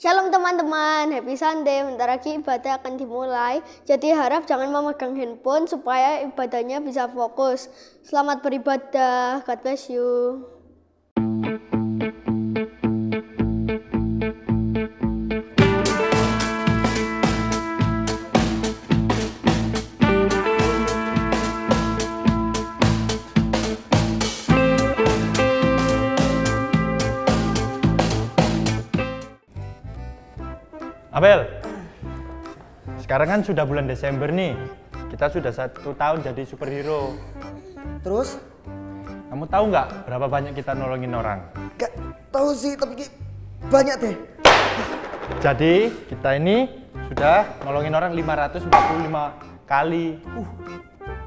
Shalom teman-teman, happy Sunday. Bentar lagi ibadah akan dimulai. Jadi harap jangan memegang handphone supaya ibadahnya bisa fokus. Selamat beribadah, God bless you. Abel, sekarang kan sudah bulan Desember nih. Kita sudah 1 tahun jadi superhero. Terus? Kamu tahu nggak berapa banyak kita nolongin orang? Gak tahu sih, tapi banyak deh. Jadi kita ini sudah nolongin orang 545 kali.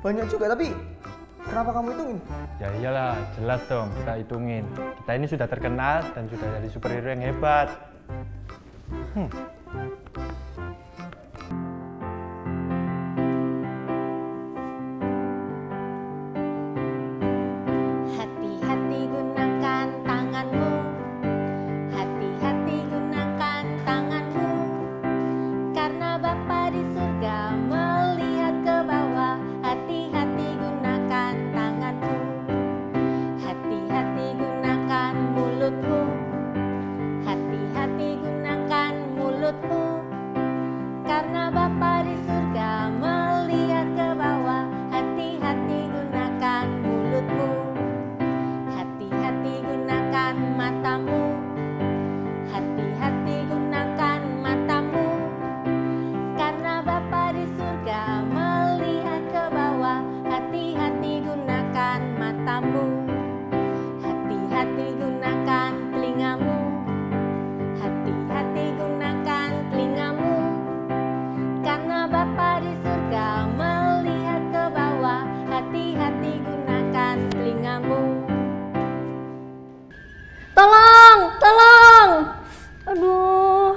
Banyak juga, tapi kenapa kamu hitungin? Ya iyalah, jelas dong kita hitungin. Kita ini sudah terkenal dan sudah jadi superhero yang hebat. Hati-hati gunakan tanganmu, hati-hati gunakan tanganmu, karena Bapa di surga melihat ke bawah. Hati-hati gunakan tanganmu, hati-hati gunakan mulutmu, hati-hati gunakan mulutmu, karena Bapa di surga melihat ke bawah. Hati-hati gunakan mulutmu, hati-hati gunakan matamu, hati-hati gunakan matamu, karena Bapa di surga melihat ke bawah. Hati-hati gunakan matamu, hati-hati gunakan telingamu, hati-hati gunakan telingamu, karena Bapa di surga melihat ke bawah. Hati-hati gunakan telingamu. Tolong! Aduh.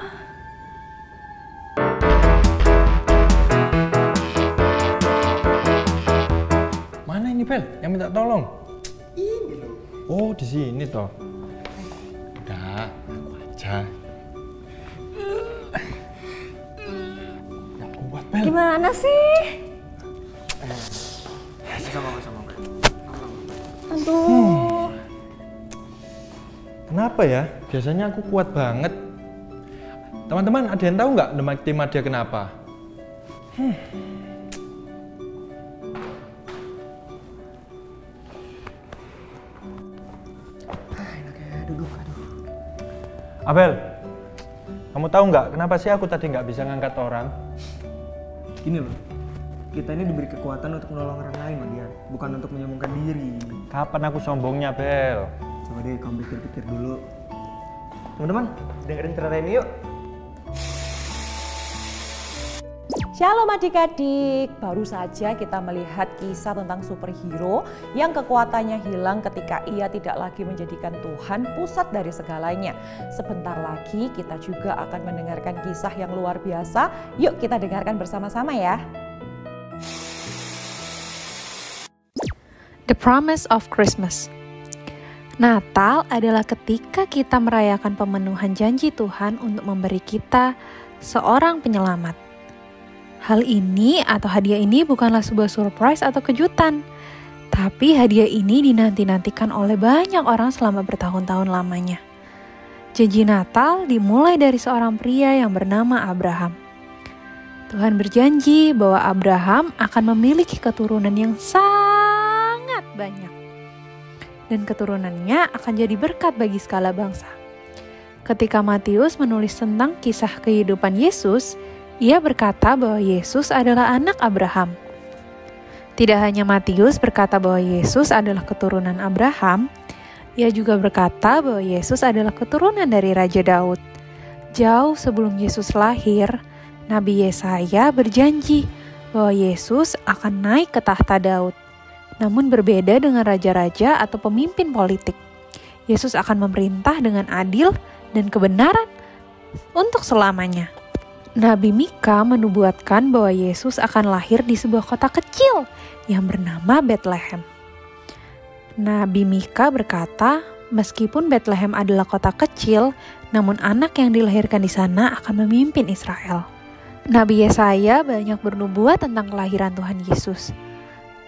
Mana ini Bel yang minta tolong? Ini loh. Oh di sini toh. Udah, aku aja. Nggak kuat Bel. Gimana sih? Sama. Aduh. Kenapa ya? Biasanya aku kuat banget. Teman-teman, ada yang tahu nggak tim Nadia kenapa? Enaknya duduk, aduh. Abel, kamu tahu nggak kenapa sih aku tadi nggak bisa ngangkat orang? Gini loh, kita ini diberi kekuatan untuk menolong orang lain, Madian, bukan untuk menyombongkan diri. Kapan aku sombongnya, Bel? Coba deh kamu pikir-pikir dulu. Teman-teman, dengerin cerita ini yuk. Shalom adik-adik, baru saja kita melihat kisah tentang superhero yang kekuatannya hilang ketika ia tidak lagi menjadikan Tuhan pusat dari segalanya. Sebentar lagi kita juga akan mendengarkan kisah yang luar biasa. Yuk kita dengarkan bersama-sama ya. The Promise of Christmas. Natal adalah ketika kita merayakan pemenuhan janji Tuhan untuk memberi kita seorang penyelamat. Hal ini atau hadiah ini bukanlah sebuah surprise atau kejutan, tapi hadiah ini dinanti-nantikan oleh banyak orang selama bertahun-tahun lamanya. Janji Natal dimulai dari seorang pria yang bernama Abraham. Tuhan berjanji bahwa Abraham akan memiliki keturunan yang sangat banyak, dan keturunannya akan jadi berkat bagi segala bangsa. Ketika Matius menulis tentang kisah kehidupan Yesus, ia berkata bahwa Yesus adalah anak Abraham. Tidak hanya Matius berkata bahwa Yesus adalah keturunan Abraham, ia juga berkata bahwa Yesus adalah keturunan dari Raja Daud. Jauh sebelum Yesus lahir, Nabi Yesaya berjanji bahwa Yesus akan naik ke tahta Daud. Namun berbeda dengan raja-raja atau pemimpin politik. Yesus akan memerintah dengan adil dan kebenaran untuk selamanya. Nabi Mika menubuatkan bahwa Yesus akan lahir di sebuah kota kecil yang bernama Bethlehem. Nabi Mika berkata Meskipun Bethlehem adalah kota kecil, namun anak yang dilahirkan di sana akan memimpin Israel. Nabi Yesaya banyak bernubuat tentang kelahiran Tuhan Yesus.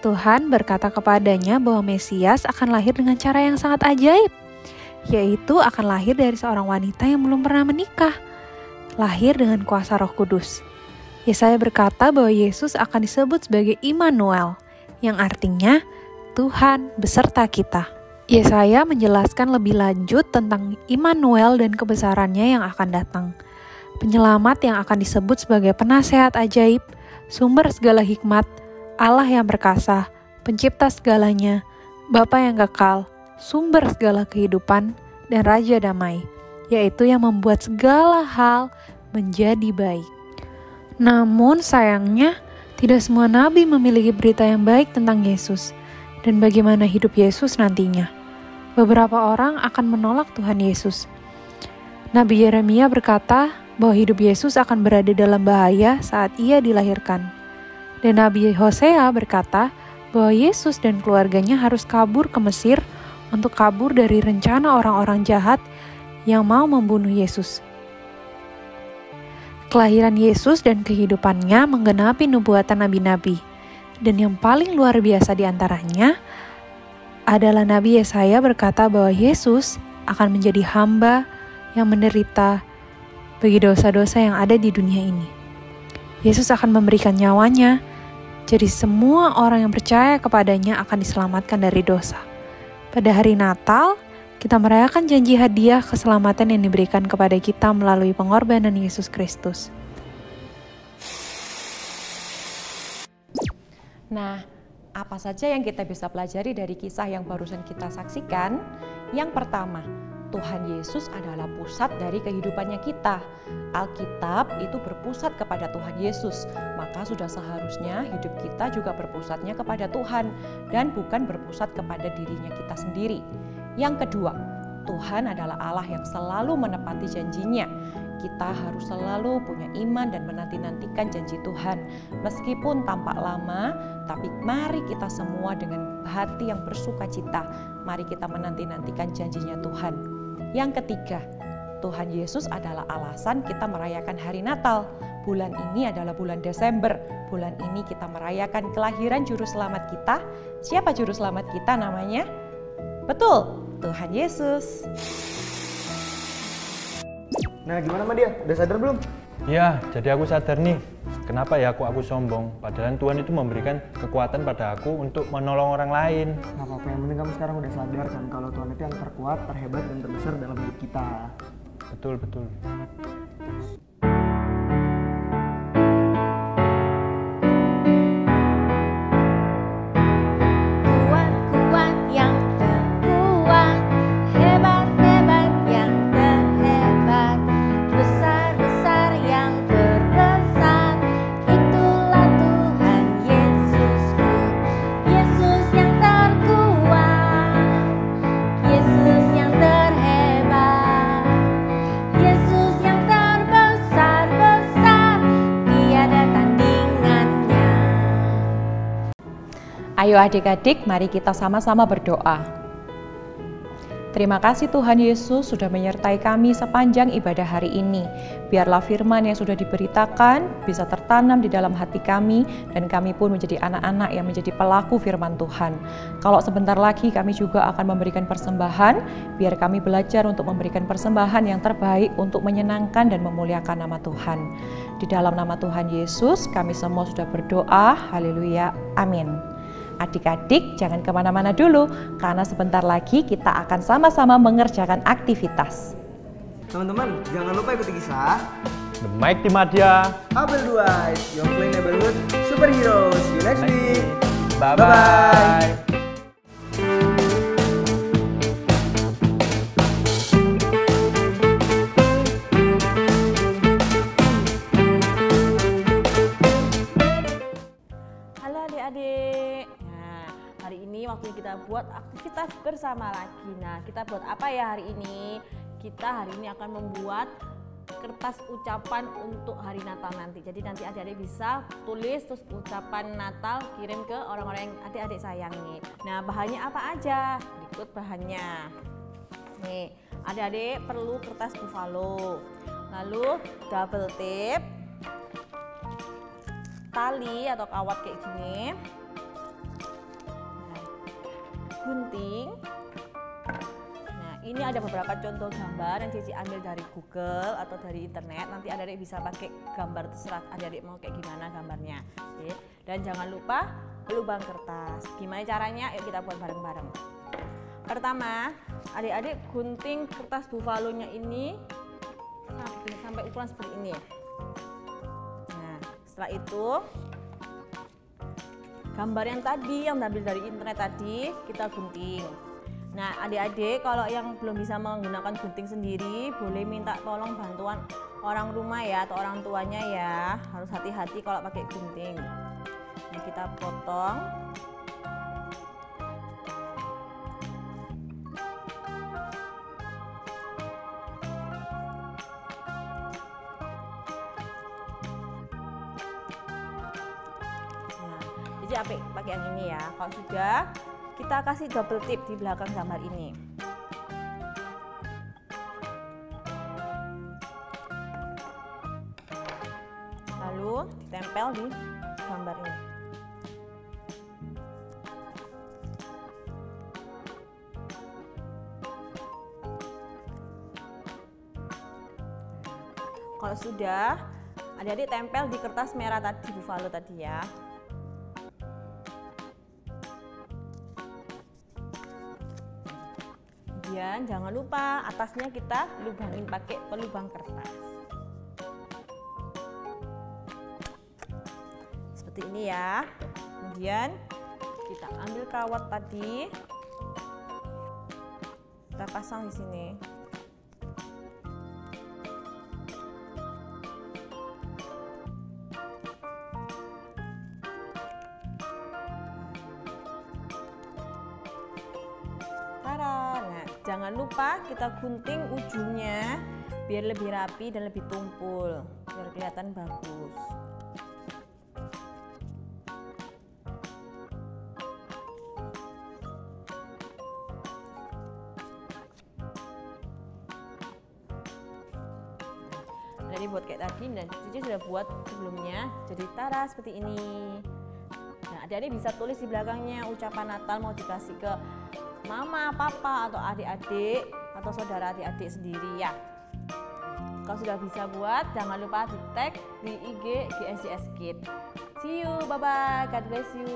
Tuhan berkata kepadanya bahwa Mesias akan lahir dengan cara yang sangat ajaib, yaitu akan lahir dari seorang wanita yang belum pernah menikah, lahir dengan kuasa Roh Kudus. Yesaya berkata bahwa Yesus akan disebut sebagai Immanuel, yang artinya Tuhan beserta kita. Yesaya menjelaskan lebih lanjut tentang Immanuel dan kebesarannya yang akan datang. Penyelamat yang akan disebut sebagai penasehat ajaib, sumber segala hikmat, Allah yang perkasa, pencipta segalanya, Bapa yang kekal, sumber segala kehidupan, dan Raja damai, yaitu yang membuat segala hal menjadi baik. Namun sayangnya, tidak semua nabi memiliki berita yang baik tentang Yesus dan bagaimana hidup Yesus nantinya. Beberapa orang akan menolak Tuhan Yesus. Nabi Yeremia berkata bahwa hidup Yesus akan berada dalam bahaya saat ia dilahirkan. Dan Nabi Hosea berkata bahwa Yesus dan keluarganya harus kabur ke Mesir untuk kabur dari rencana orang-orang jahat yang mau membunuh Yesus. Kelahiran Yesus dan kehidupannya menggenapi nubuatan nabi-nabi. Dan yang paling luar biasa di antaranya adalah Nabi Yesaya berkata bahwa Yesus akan menjadi hamba yang menderita bagi dosa-dosa yang ada di dunia ini. Yesus akan memberikan nyawanya, jadi semua orang yang percaya kepadanya akan diselamatkan dari dosa. Pada hari Natal, kita merayakan janji hadiah keselamatan yang diberikan kepada kita melalui pengorbanan Yesus Kristus. Nah, apa saja yang kita bisa pelajari dari kisah yang barusan kita saksikan? Yang pertama, Tuhan Yesus adalah pusat dari kehidupannya kita. Alkitab itu berpusat kepada Tuhan Yesus, maka sudah seharusnya hidup kita juga berpusatnya kepada Tuhan dan bukan berpusat kepada dirinya kita sendiri. Yang kedua, Tuhan adalah Allah yang selalu menepati janjinya. Kita harus selalu punya iman dan menanti-nantikan janji Tuhan. Meskipun tampak lama, tapi mari kita semua dengan hati yang bersuka cita. Mari kita menanti-nantikan janjinya Tuhan. Yang ketiga, Tuhan Yesus adalah alasan kita merayakan hari Natal. Bulan ini adalah bulan Desember. Bulan ini kita merayakan kelahiran Juru Selamat kita. Siapa Juru Selamat kita namanya? Betul, Tuhan Yesus. Nah gimana Madia? Udah sadar belum? Ya, jadi aku sadar nih. Kenapa ya aku sombong? Padahal Tuhan itu memberikan kekuatan pada aku untuk menolong orang lain. Gak apa-apa, yang penting kamu sekarang udah sadar kan kalau Tuhan itu yang terkuat, terhebat, dan terbesar dalam hidup kita. Betul. Kuat-kuat yang terkuat, hebat-hebat yang terhebat, besar-besar yang terbesar, itulah Tuhan Yesusku. Yesus yang terkuat, Yesus yang terhebat, Yesus yang terbesar-besar, tiada tandingannya. Ayo adik-adik, mari kita sama-sama berdoa. Terima kasih Tuhan Yesus sudah menyertai kami sepanjang ibadah hari ini. Biarlah firman yang sudah diberitakan bisa tertanam di dalam hati kami dan kami pun menjadi anak-anak yang menjadi pelaku firman Tuhan. Kalau sebentar lagi kami juga akan memberikan persembahan, biar kami belajar untuk memberikan persembahan yang terbaik untuk menyenangkan dan memuliakan nama Tuhan. Di dalam nama Tuhan Yesus kami semua sudah berdoa, haleluya, amin. Adik-adik jangan kemana-mana dulu, karena sebentar lagi kita akan sama-sama mengerjakan aktivitas. Teman-teman, jangan lupa ikuti kisah The Mighty Madya. Abel 2, Your Play Neighborhood Superheroes. See you next week. Bye-bye. Halo adik-adik. Nah, hari ini waktunya kita buat aktivitas bersama lagi. Nah, kita buat apa ya hari ini? Kita hari ini akan membuat kertas ucapan untuk hari Natal nanti. Jadi nanti adik-adik bisa tulis terus ucapan Natal kirim ke orang-orang yang adik-adik sayangi. Nah, bahannya apa aja? Berikut bahannya. Nih, adik-adik perlu kertas buffalo. Lalu double tape, tali atau kawat kayak gini, gunting. Nah, ini ada beberapa contoh gambar yang Cici ambil dari Google atau dari internet. Nanti adik-adik bisa pakai gambar, terserah adik-adik mau kayak gimana gambarnya. Oke. Dan jangan lupa lubang kertas. Gimana caranya? Yuk kita buat bareng-bareng. Pertama, adik-adik gunting kertas buffalo-nya ini sampai ukuran seperti ini. Nah, setelah itu gambar yang tadi yang diambil dari internet tadi kita gunting. Nah, adik-adik kalau yang belum bisa menggunakan gunting sendiri boleh minta tolong bantuan orang rumah ya atau orang tuanya ya. Harus hati-hati kalau pakai gunting. Nah, kita potong. Jadi pakai yang ini ya. Kalau sudah, kita kasih double tip di belakang gambar ini. Lalu ditempel di gambar ini. Kalau sudah, adik-adik tempel di kertas merah tadi, buffalo tadi ya. Kemudian jangan lupa atasnya kita lubangin pakai pelubang kertas. Seperti ini ya. Kemudian kita ambil kawat tadi, kita pasang di sini. Nah, jangan lupa kita gunting ujungnya biar lebih rapi dan lebih tumpul, biar kelihatan bagus. Jadi buat kayak tadi dan Cici sudah buat sebelumnya, jadi tara seperti ini. Nah, adik-adik bisa tulis di belakangnya ucapan Natal mau dikasih ke mama, papa, atau adik-adik, atau saudara adik-adik sendiri ya. Kalau sudah bisa buat, jangan lupa di tag di IG GSJS Kids. See you, bye-bye, God bless you.